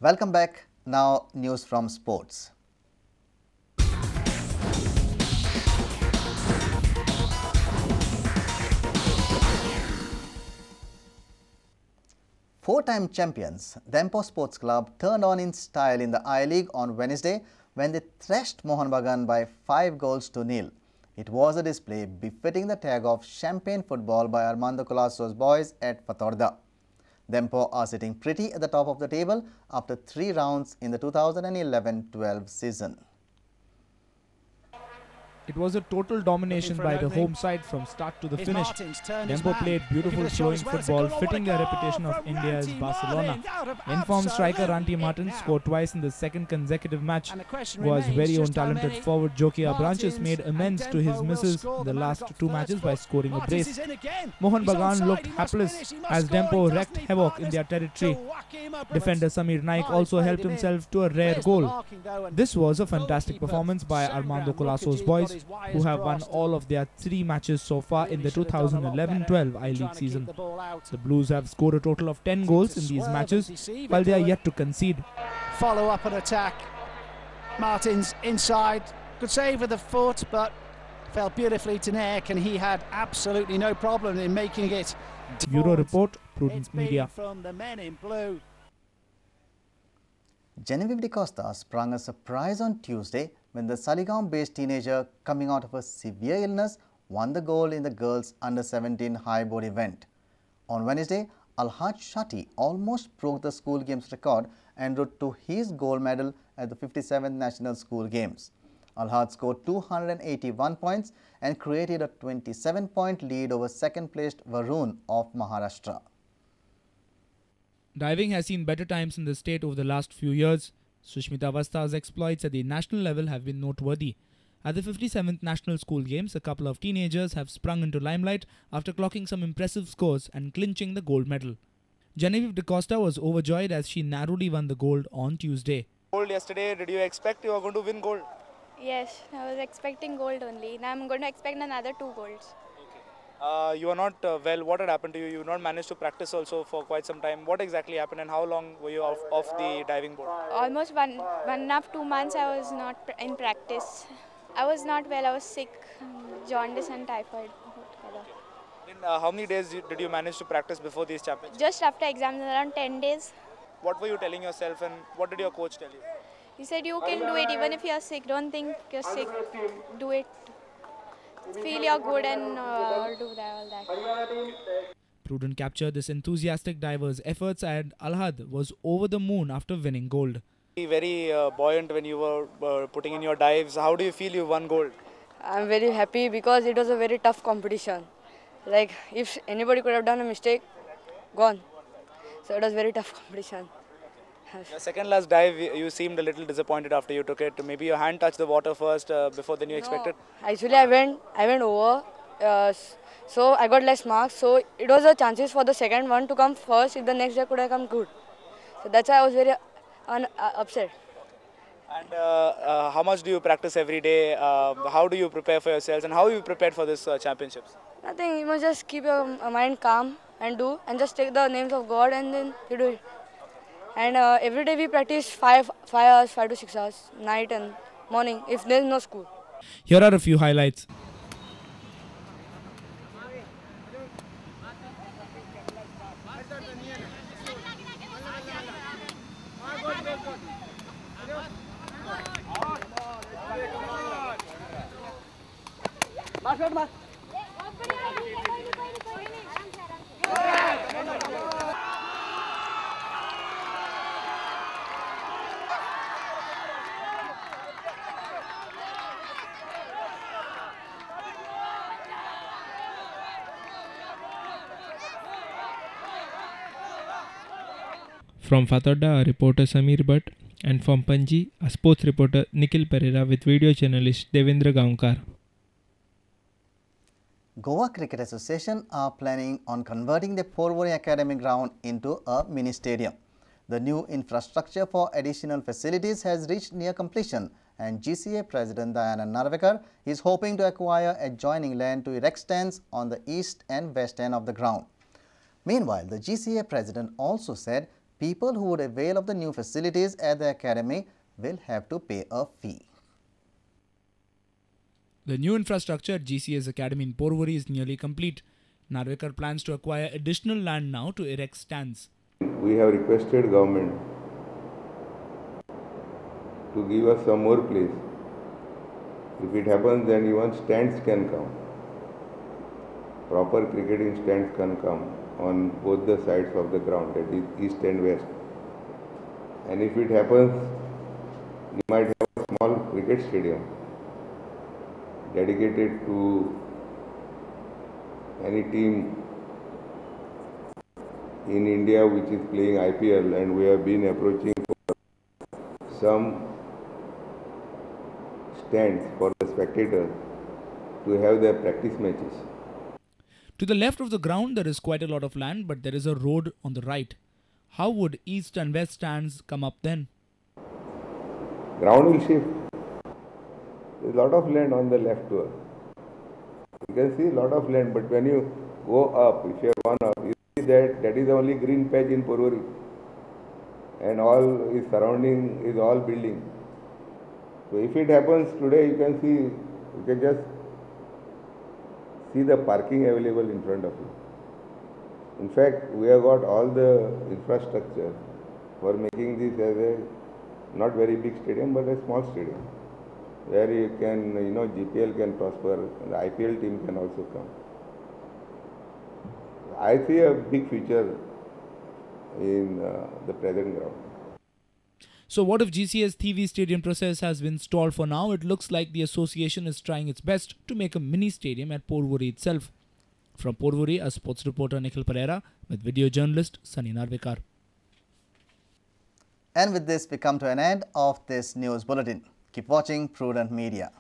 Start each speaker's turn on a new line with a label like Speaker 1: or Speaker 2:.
Speaker 1: Welcome back. Now news from sports. Four-time champions, Dempo Sports Club turned on in style in the I-League on Wednesday when they thrashed Mohun Bagan by 5-0. It was a display befitting the tag of champagne football by Armando Colasso's boys at Fatorda. Dempo are sitting pretty at the top of the table after 3 rounds in the 2011-12 season.
Speaker 2: It was a total domination by the home side from start to the finish. Dempo played beautiful flowing football, fitting their reputation of India's Barcelona. Informed striker Randy Martin scored twice in the second consecutive match. Goa's very own talented forward Jokia Branches made amends to his misses in the last 2 matches by scoring a brace. Mohun Bagan looked hapless as Dempo wreaked havoc in their territory. Defender Samir Naik also helped himself to a rare goal. This was a fantastic performance by Armando Colasso's boys, who have won all of their 3 matches so far in the 2011-12 I-League season. The Blues have scored a total of 10 goals in these matches, while they are yet to concede.
Speaker 3: Follow up and attack. Martins inside. Good save with the foot, but fell beautifully to Naik, and he had absolutely no problem in making it.
Speaker 2: Bureau Report, Prudence Media.
Speaker 3: From the men in blue.
Speaker 1: Genevieve Da Costa sprung a surprise on Tuesday when the Saligaon-based teenager coming out of a severe illness won the gold in the girls under-17 highboard event. On Wednesday, Alhaj Shati almost broke the school games record en route to his gold medal at the 57th National School Games. Alhaj scored 281 points and created a 27-point lead over second-placed Varun of Maharashtra.
Speaker 2: Diving has seen better times in the state over the last few years. Sushmita Vasta's exploits at the national level have been noteworthy. At the 57th National School Games, a couple of teenagers have sprung into limelight after clocking some impressive scores and clinching the gold medal. Genevieve Da Costa was overjoyed as she narrowly won the gold on Tuesday.
Speaker 4: Gold yesterday, did you expect you were going to win gold?
Speaker 5: Yes, I was expecting gold only. Now I'm going to expect another 2 golds.
Speaker 4: You are not well. What had happened to you? You not managed to practice also for quite some time. What exactly happened and how long were you off the diving board?
Speaker 5: Almost one and a half, 2 months I was not in practice. I was not well, I was sick, jaundice and typhoid.
Speaker 4: Then how many days did you manage to practice before these championships?
Speaker 5: Just after exams, around 10 days.
Speaker 4: What were you telling yourself and what did your coach tell you?
Speaker 5: He said you can do it even if you are sick. Don't think you're sick. Do it. Feel you're good and do that, all that.
Speaker 2: Prudent captured this enthusiastic diver's efforts and Alhad was over the moon after winning gold.
Speaker 4: Very buoyant when you were putting in your dives. How do you feel you won gold?
Speaker 6: I'm very happy because it was a very tough competition. Like if anybody could have done a mistake, gone. So it was very tough competition.
Speaker 4: The second last dive, you seemed a little disappointed after you took it. Maybe your hand touched the water first before than you expected?
Speaker 6: Actually, I went over, so I got less marks. So it was a chances for the second one to come first if the next day could have come good. So that's why I was very upset.
Speaker 4: And how much do you practice every day? How do you prepare for yourselves and how are you prepared for this championships?
Speaker 6: Nothing, you must just keep your mind calm and just take the names of God and then you do it. And every day we practice 5 hours, 5 to 6 hours, night and morning if there is no school.
Speaker 2: Here are a few highlights. From Fatorda, reporter Samir Bhatt, and from Panji, a sports reporter Nikhil Pereira with video journalist Devendra Gaonkar.
Speaker 1: Goa Cricket Association are planning on converting the Porvorim Academy ground into a mini stadium. The new infrastructure for additional facilities has reached near completion and GCA President Dayanand Narvekar is hoping to acquire adjoining land to erect stands on the east and west end of the ground. Meanwhile, the GCA President also said people who would avail of the new facilities at the academy will have to pay a fee.
Speaker 2: The new infrastructure at GCS Academy in Porvorim is nearly complete. Narvekar plans to acquire additional land now to erect stands.
Speaker 7: We have requested government to give us some more place. If it happens, then even stands can come. Proper cricketing stands can come on both the sides of the ground, that is east and west. And if it happens, you might have a small cricket stadium dedicated to any team in India which is playing IPL, and we have been approaching for some stands for the spectators to have their practice matches.
Speaker 2: To the left of the ground there is quite a lot of land, but there is a road on the right. How would east and west stands come up then?
Speaker 7: Ground will shift. There is a lot of land on the left to us. You can see a lot of land, but when you go up, if you have gone up, you see that is the only green patch in Porvorim, and all is surrounding is all building. So if it happens today, you can just see the parking available in front of you. In fact, we have got all the infrastructure for making this as a not very big stadium, but a small stadium, where you can, GPL can prosper, and the IPL team can also come. I see a big future in the present ground.
Speaker 2: So what if GCS TV stadium process has been stalled for now? It looks like the association is trying its best to make a mini stadium at Porvorim itself. From Porvorim, a sports reporter Nikhil Pereira with video journalist Sunny Narvekar.
Speaker 1: And with this, we come to an end of this news bulletin. Keep watching Prudent Media.